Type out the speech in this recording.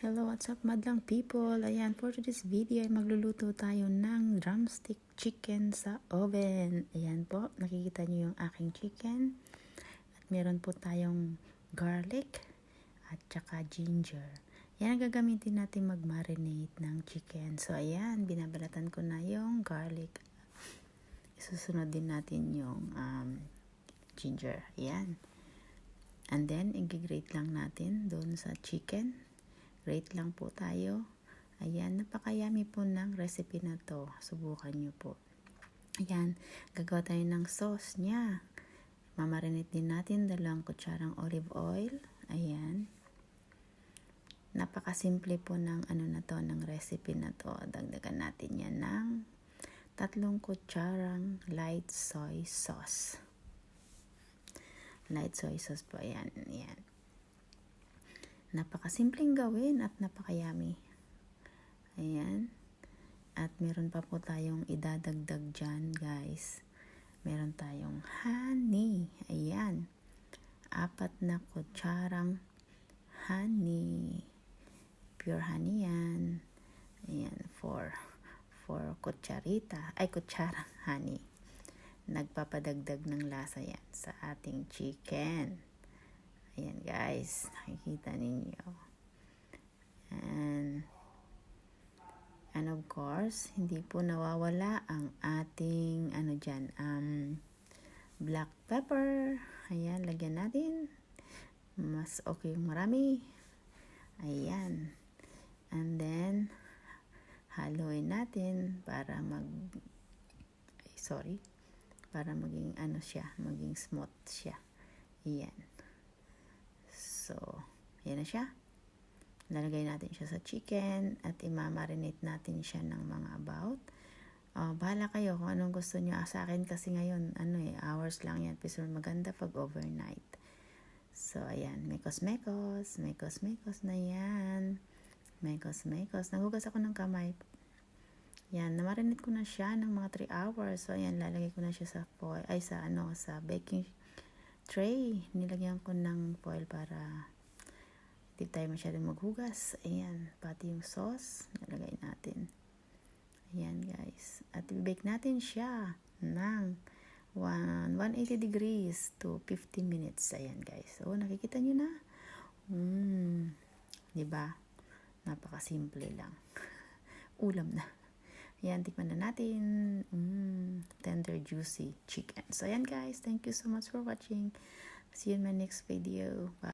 Hello, what's up madlang people? Ayan, for today's video ay magluluto tayo ng drumstick chicken sa oven. Ayan po, nakikita nyo yung aking chicken. At meron po tayong garlic at saka ginger. Yan ang gagamitin natin mag-marinate ng chicken. So ayan, binabalatan ko na yung garlic. Isusunod din natin yung ginger. Ayan. And then, i-grate lang natin doon sa chicken. Grate lang po tayo. Ayan, napakayami po ng recipe na to. Subukan nyo po. Ayan, gagawa tayo ng sauce niya. Mamarinate din natin 2 kutsarang olive oil. Ayan. Napakasimple po ng ng recipe na to. Dagdagan natin yan ng 3 kutsarang light soy sauce. Light soy sauce po. Ayan, ayan. Napakasimpleng gawin at napakayami. Ayan. At meron pa po tayong idadagdag dyan, guys. Meron tayong honey. Ayan. 4 na kutsarang honey. Pure honey yan. Ayan. 4 kutsarang honey. Nagpapadagdag ng lasa yan sa ating chicken. Ayan guys, nakikita ninyo. And of course, hindi po nawawala ang ating black pepper. Ayan, lagyan natin. Mas okay yung marami. Ayan. And then, haluin natin para para maging maging smooth siya. Ayan. So, yan na siya. Lalagay natin siya sa chicken at imamarinate natin siya ng mga about. Bahala kayo kung anong gusto nyo. Sa akin kasi ngayon, hours lang yan. Pero maganda pag overnight. So, ayan. Mekos-mekos. Mekos-mekos na yan. Mekos-mekos. Nagugas ako ng kamay. Yan. Namarinate ko na siya ng mga 3 hours. So, ayan. Lalagay ko na siya sa foil. Sa baking tray. Nilagyan ko ng foil para hindi tayo masyadong maghugas. Ayan, pati yung sauce nalagay natin. Ayan guys, at i-bake natin siya ng 180 degrees to 50 minutes. Ayan guys, so nakikita nyo na. Diba? Napakasimple lang. Ulam na. Ayan, tikman na natin. Tender, juicy chicken. So, ayan guys. Thank you so much for watching. See you in my next video. Bye.